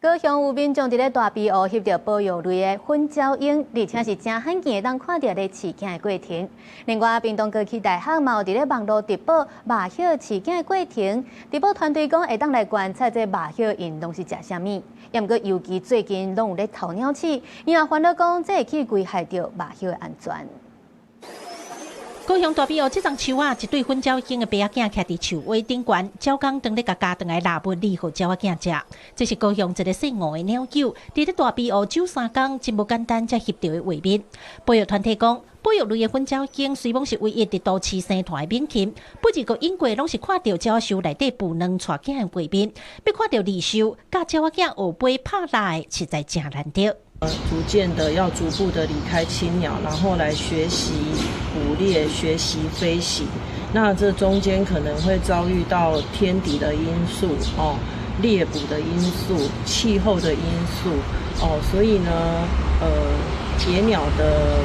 高雄有民众伫咧大庇湖翕到保育类的粉鸟莺，而且是真罕见当看到咧饲囝的过程。另外，屏东高科大学嘛有伫咧网络直播麻雀饲囝的过程。直播团队讲会当来观察这麻雀因拢是食啥物，也毋过尤其最近拢有咧偷鸟鼠，因也烦恼讲这会去危害到麻雀的安全。高雄大庇湖这丛树啊，一对粉鸟莺的爸仔囝徛伫树尾顶悬，鸟工当咧甲家长的腊物理互鸟仔囝食。这是高雄一个姓吴的鸟友，伫咧大庇湖走3工，真无简单才翕到的画面。保育团体讲，保育类的粉鸟莺虽讲是唯一伫都市生态的猛禽，不只个因过拢是看到鸟树内底孵卵带囝的画面，要看到离树甲鸟仔囝学飞拍来，实在真难得。逐渐的要逐步的离开青鸟，然后来学习捕猎、学习飞行。那这中间可能会遭遇到天敌的因素猎捕的因素、气候的因素所以呢，野鸟的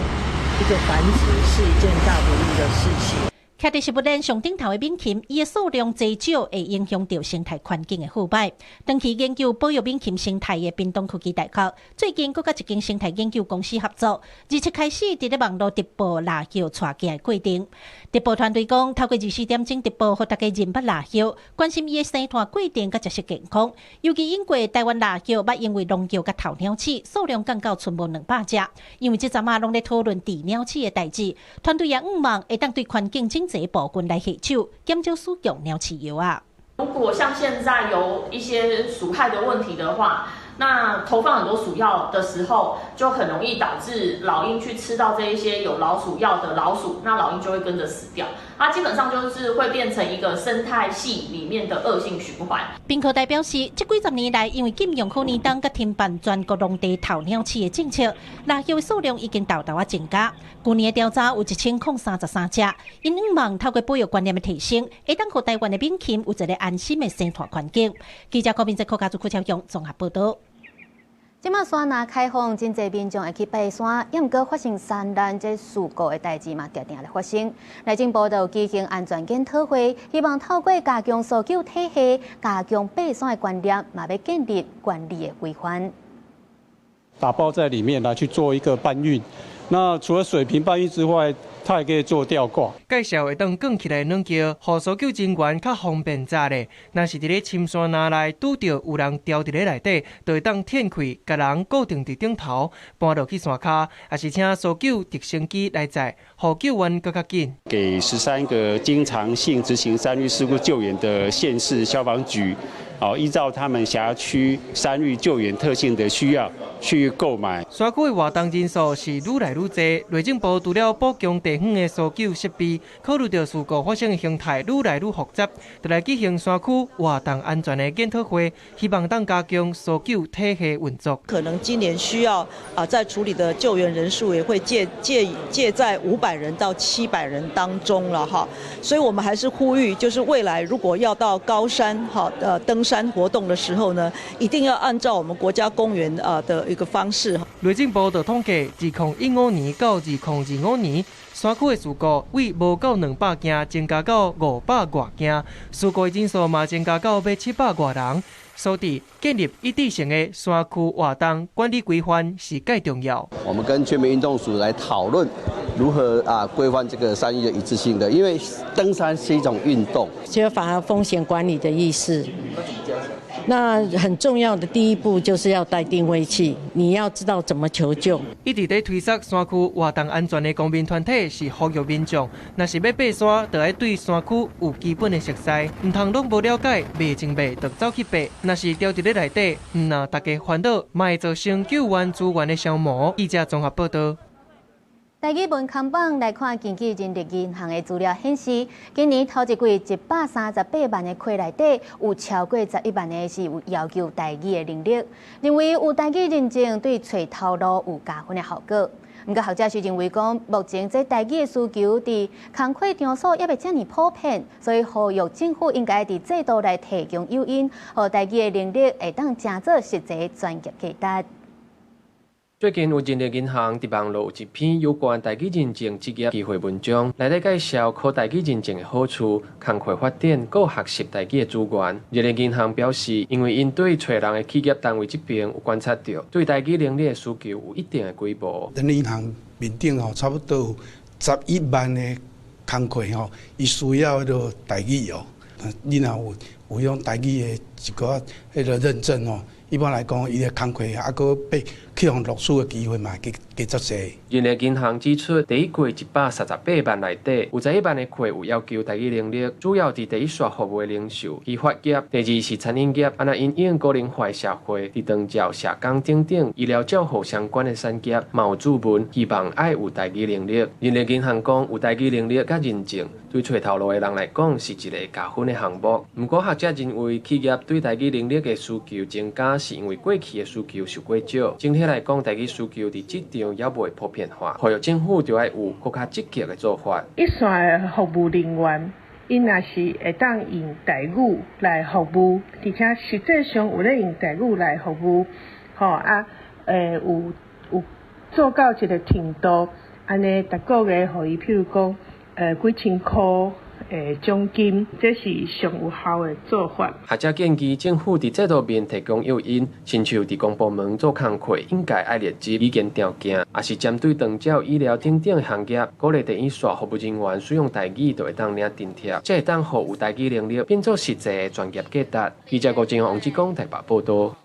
一个繁殖是一件大不易的事情。徛伫食物链上顶头的猛禽，伊的数量减少会影响到生态环境的腐败。长期研究保育猛禽生态的屏东科技大学，最近佮一间生态研究公司合作，27开始伫咧网络直播蜡叶带囝的过程。直播团队讲，透过24点钟直播，互大家认捌蜡叶，关心伊的生态过程甲食食健康。尤其因过台湾蜡叶捌因为农药甲偷鸟鼠，数量降到剩无200只。因为这阵啊拢咧讨论治鸟鼠的代志，团队也望会当对环境这部分来下手，减少使用鸟鼠药啊。如果像现在有一些鼠害的问题的话，那投放很多鼠药的时候，就很容易导致老鹰去吃到这一些有老鼠药的老鼠，那老鹰就会跟着死掉。它基本上就是会变成一个生态系里面的恶性循环。宾科代表示，这几十年来，因为禁用可年冬甲停办全国农地头鸟市的政策，辣椒的数量已经大大增加。去年的调查有1033只，因希望透过保育观念的提升，会当让台湾的民禽有一个安心的生活环境。记者高明在国家主区超用综合报道。即马山若开放，真侪民众会去爬山，也毋过发生山难这事故的代志嘛，定定咧发生。内政部就举行安全检讨会，希望透过加强搜救体系，加强爬山的观念，嘛要建立管理的规范。打包在里面来去做一个搬运。那除了水平搬运之外，它也可以做吊挂。介绍会当降起来软桥，互搜救人员较方便查咧。若是伫咧深山林内拄到有人掉伫咧内底，就会当舔开，甲人固定伫顶头，搬落去山骹，也是请搜救直升机来载，互救援更较紧。给13个经常性执行山域事故救援的县市消防局。依照他们辖区山域救援特性的需要去购买。山区的活动人数是愈来愈多，内政部除了补强地方的搜救设备，考虑到事故发生的形态愈来愈复杂，就来举行山区活动安全的检讨会，希望当加强搜救体系运作。可能今年需要在处理的救援人数也会介在500人到700人当中了哈，所以我们还是呼吁，就是未来如果要到高山登山活动的时候呢，一定要按照我们国家公园的一个方式。内政部的统计，2015年到2025年，山区的事故为无到200件，增加到500多件，事故的人数嘛增加到要700多人。所以建立一致性的山区活动管理规范是介重要。我们跟全民运动署来讨论如何规范这个山域的一致性的，因为登山是一种运动，缺乏风险管理的意识。那很重要的第一步就是要带定位器，你要知道怎么求救。一直在推测山区活动安全的公民团体是呼吁民众，若是要爬山，就要对山区有基本的熟悉，唔通拢无了解，未清白就走去爬。若是掉伫咧内底，唔让大家烦恼，嘛会造成救援资源的消磨。记者综合报道。台语文康榜来看，经济人力银行的资料显示，今年头一季138万的课内底，有超过11万的是有要求台语的能力，认为有台语认证对找头路有加分的效果。不过学者是认为讲，目前这台语的需求伫工课场所也未遮尔普遍，所以呼吁政府应该伫制度来提供诱因，让台语的能力会当真做实际专业价值。最近有人力银行伫网络有一篇有关台语认证职业机会文章，内底介绍考台语认证的好处、工课发展、各学习台语的资源。人力银行表示，因为因对找人的企业单位这边有观察到，对台语能力的需求有一定的规模。人力银行面顶差不多有11万的工课伊需要的台语你若有用台语的一个迄个认证一般来讲，伊的工课搁被去互录取的机会嘛，加足侪。人力银行指出，第一季138万内底，有11万的课有要求台语能力，主要伫第一线服务的零售、批发业，第二是餐饮业，因应高龄化社会，伫长照、社工等医疗照护相关的产业，嘛有注文希望爱有台语能力。人力银行讲，有台语能力甲认证，对找头路的人来讲是一个加分的项目。不过学者认为，企业对台语能力的需求增加，是因为过去的需求受过少。整体来讲，台语需求伫这场也未普遍化，呼吁政府就要有更加积极的做法。一线的服务人员，因若是会当用台语来服务，而且实际上有咧用台语来服务，有做到一个程度，安尼逐个月互伊，譬如讲几千块。奖金，这是上有效的做法。学者建议政府伫制度面提供诱因，亲像伫公部门做工课，应该爱列入意见条件，也是针对长照、医疗等等的行业，鼓励第一线服务人员使用台语，就会当领津贴，这会当互有台语能力变作实际的专业价值。记者郭正王志刚台北报道。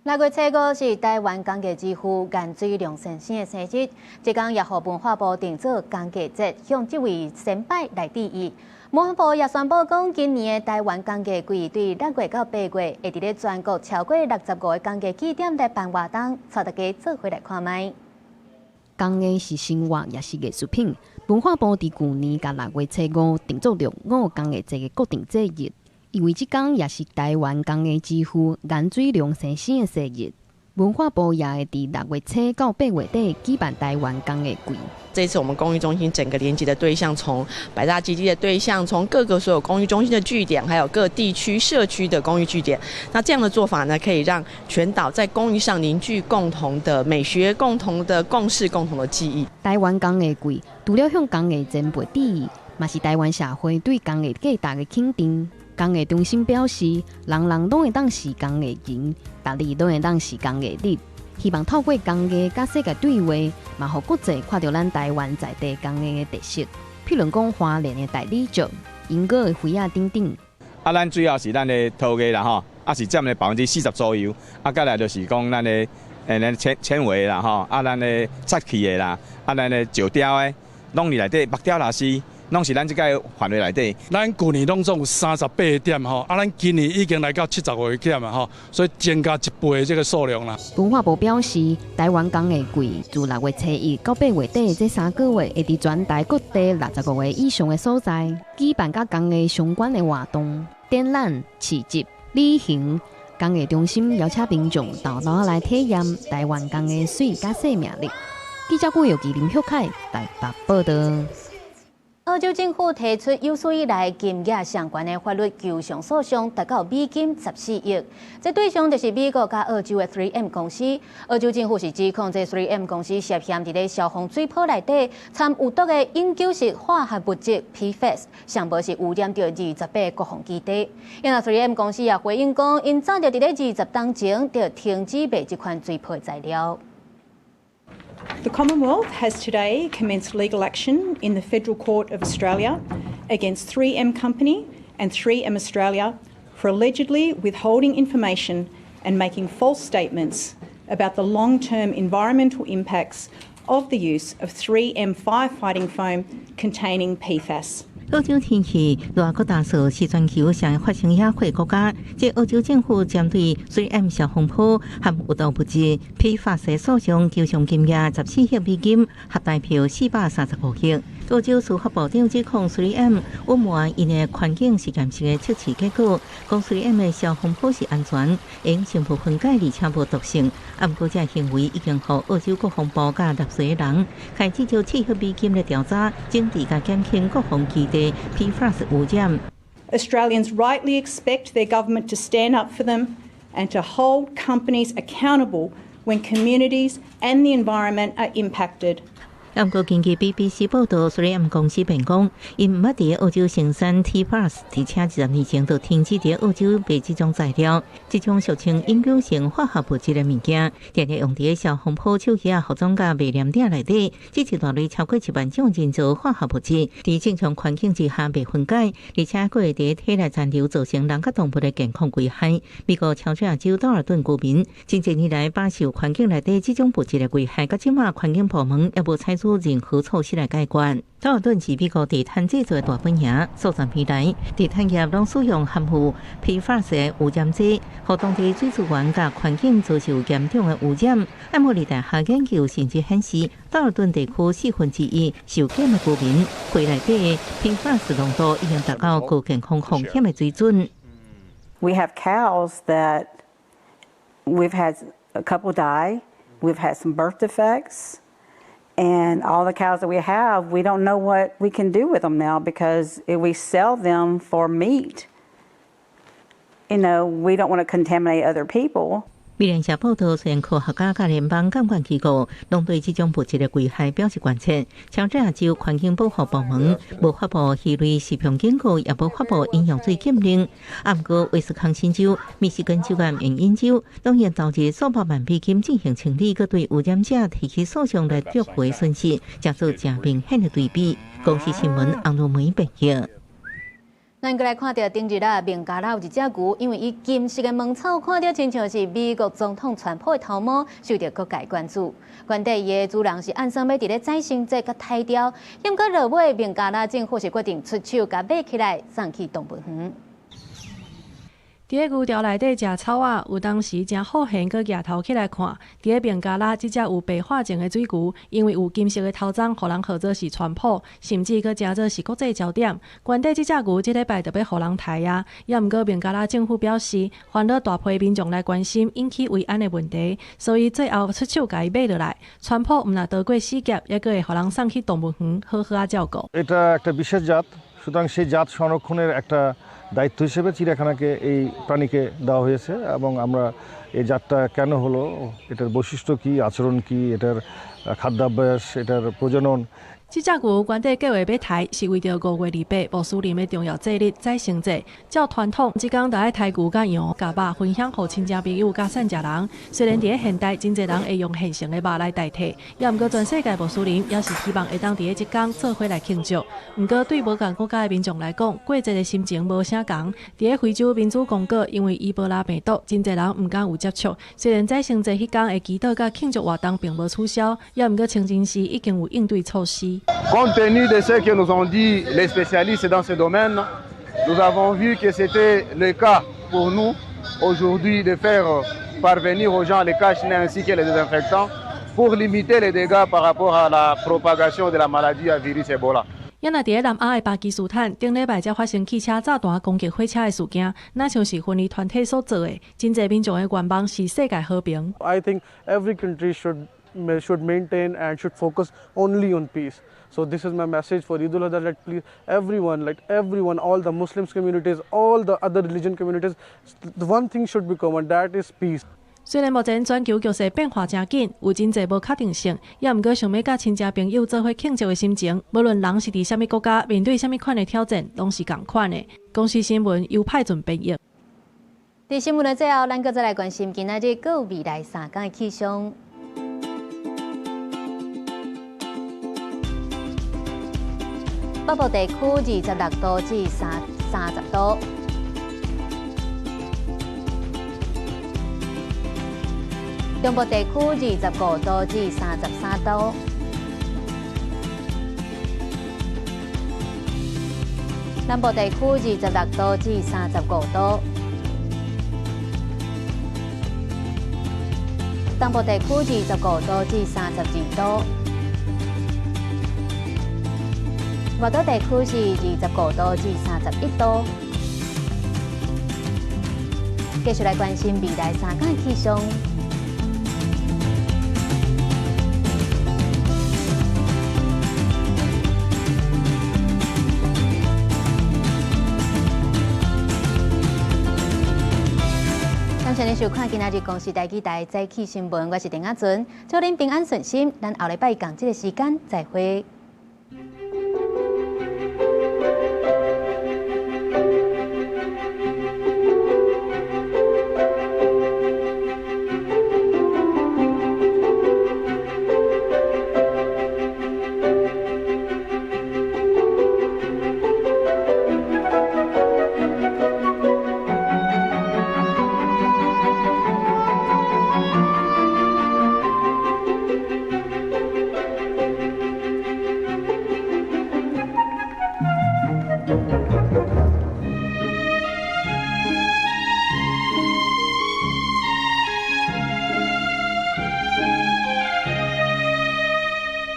6月7日是台湾工业之父颜水龙先生的生日，这天也予文化部定做工业节，向这位先辈来致意。文化部也宣布讲，今年的台湾工艺季对6月到8月会伫咧全国超过65个工艺据点来办活动，带大家做回来看卖。工艺是生活，也是艺术品。文化部伫去年甲6月初5定做6五工艺节的固定节日，因为即天也是台湾工艺之父颜水龙先生的生日。文化部也会伫6月初到8月底举办台湾工艺季。这次我们公益中心整个连接的对象，从百大基地的对象，从各个所有公益中心的据点，还有各地区社区的公益据点。那这样的做法呢，可以让全岛在公益上凝聚共同的美学、共同的共识、共同的记忆。台湾工艺季除了向工艺前辈致意，嘛是台湾社会对工艺价值的肯定。工艺中心表示，人人拢会当是工艺人，逐日拢会当是工艺日。希望透过工艺甲世界对话，嘛，互国际看到咱台湾在地工艺的特色。譬如讲花莲的大理石、英国的灰啊等等。咱主要是咱的陶艺啦吼，是占了40%左右。再来就是讲咱的纤维啦吼，咱的漆器的啦，咱的石雕的，拢伫内底木雕啦是。拢是咱这个范围内底。咱去年拢总有38点吼，咱今年已经来到70个点啊吼，所以增加1倍的这个数量啦。文化部表示，台湾工艺季自6月初1到8月底这3个月，会伫全台各地65个以上的所在举办甲工艺相关的活动、展览、市集、旅行。工艺中心邀请民众到来体验台湾工艺水甲生命力。记者顾佑基林秀凯台北报道。澳洲政府提出有史以来金额相关的法律求偿诉讼，达到美金14亿。这对象就是美国甲澳洲的 3M 公司。澳洲政府是指控这 3M 公司涉嫌伫咧消防水泡内底掺有毒的永久式化学物质 PFAS， 上报是污染到28个国防基地。因为 3M 公司也回应讲，因早就伫咧20当前就停止卖这款水泡材料。The Commonwealth has today commenced legal action in the Federal Court of Australia against 3M Company and 3M Australia for allegedly withholding information and making false statements about the long-term environmental impacts of the use of 3M firefighting foam containing PFAS. 澳洲天气热个大数是全球上发生野火国家，即澳洲政府针对 3M 消防泡含有毒物质 PFAS 诉讼求偿金额14亿美金，合代票435亿。澳洲司法部长指控 3M 隐瞒因的环境实验室的测试结果，讲 3M 的消防泡是安全，因成分分解而且无毒性。不过这行为已经予澳洲国防部甲纳税人开始就7亿美金的调查，整治甲减轻国防基地 PFAS 污染。Australians rightly expect their government to stand up for them and to hold companies accountable when communities and the environment are impacted. 不过，根据 BBC 报道 ，3M 公司辩讲，因毋捌伫澳洲生产 PFAS， 而且20年前就停止伫澳洲卖这种材料。这种俗称永久性化学物质的物件，常常用伫消防泡手机服装甲卖黏点内底，这一大类超过1万种人造化学物质，伫正常环境之下未分解，而且佫会伫体内残留，造成人甲动物的健康危害。美国乔治亚州道尔顿居民近几年来饱受环境内底这种物质的危害，到即马环境部门也无采取任何措施来解决。道尔顿是美国地毯制作的大本营，数十年来，地毯业拢使用含有 PFAS 的污染剂，互当地水资源甲环境遭受严重的污染。艾默里大学研究甚至显示，道尔顿地区1/4受检的居民，肺内底的 PFAS 浓度已经达到高健康风险的水准。We have cows that we've had a couple die. We've had some birth defects. And all the cows that we have, we don't know what we can do with them now because if we sell them for meat, we don't want to contaminate other people. 美联社报道，虽然科学家甲联邦监管机构拢对这种物质的危害表示关切，乔治亚州环境保护部门无发布鱼类食品警告，也无发布饮用水禁令。不过，威斯康辛州、密西根州甲缅因州拢已投入数百万美金进行清理，佮对污染者提起诉讼来赎回损失，将做正明显的对比。公司新闻红路梅报道。咱过来看到顶日啊，孟加拉有一只牛，因为伊金色的毛草看到亲像是美国总统川普的头毛，受到各界关注。原底伊的主人是按算要伫咧再生这甲抬掉，因过落尾孟加拉政府是决定出手甲买起来送去动物园。伫咧牛条内底食草啊，有当时真好闲，佮举头起来看。伫咧孟加拉，即只有白化症的水牛，因为有金色的头鬃，互人号做是川普，甚至佮诚做是国际焦点。原底即只牛即礼拜特别互人抬啊，也毋过孟加拉政府表示，烦恼大批民众来关心，引起维安的问题，所以最后出手甲伊买落来。川普毋若逃过死劫，也佮会互人送去动物园好好照顾。এটা একটা বিশেষ জাত, সুতরাং সেই জাত সংরক্ষণের একটা দায়িত্ব হিসেবে চিড়িয়াখানাকে এই প্রাণীকে দেওয়া হয়েছে এবং আমরা এই জাতটা কেন হলো, এটার বৈশিষ্ট্য কি, আচরণ কি, এটার খাদ্যাভ্যাস, এটার প্রজনন। 即只牛原底计划要抬，是为着5月28穆斯林的重要节日再生节。照传统，即天就爱抬牛甲羊、甲肉分享互亲戚朋友甲善食人。虽然伫咧现代，真侪人会用现成的肉来代替，也毋过全世界穆斯林也是希望会当伫咧即天做伙来庆祝。毋过对无共国家的民众来讲，过节的心情无啥共。伫咧非洲民主公国，因为伊波拉病毒，真侪人毋敢有接触。虽然再生节迄天的祈祷甲庆祝活动并无取消，也毋过清真寺已经有应对措施。 Compte tenu de ce que nous ont dit les spécialistes dans ce domaine, nous avons vu que c'était le cas pour nous aujourd'hui de faire parvenir aux gens les cache-nez ainsi que les désinfectants pour limiter les dégâts par rapport à la propagation de la maladie à virus Ebola. 也若伫咧南亚的巴基斯坦，顶礼拜才发生汽车炸弹攻击火车的事件，那像是分离团体所做的。真侪民众的愿望是世界和平。I think every country should maintain and should focus only on peace. So this is my message for Eid al-Adha, that please everyone, all the Muslims communities, all the other religion communities, the one thing should be common, that is peace. 虽然目前全球局势变化真紧，有真侪无确定性，也毋过想要甲亲戚朋友做伙庆祝的心情，无论人是伫啥物国家，面对啥物款的挑战，拢是共款的。公司新闻由派准编译。伫新闻的最后，咱搁再来关心今仔日各未来3天的气象。 北部地区26度至30度，中部地区25度至33度，南部地区26度至35度，东部地区25度至32度。 外岛地区是25度至31度。继续来关心未来3天的气象。感谢您收看今仔日公视台记台早起新闻，我是丁雅纯，祝您平安顺心。咱后礼拜同这个时间再会。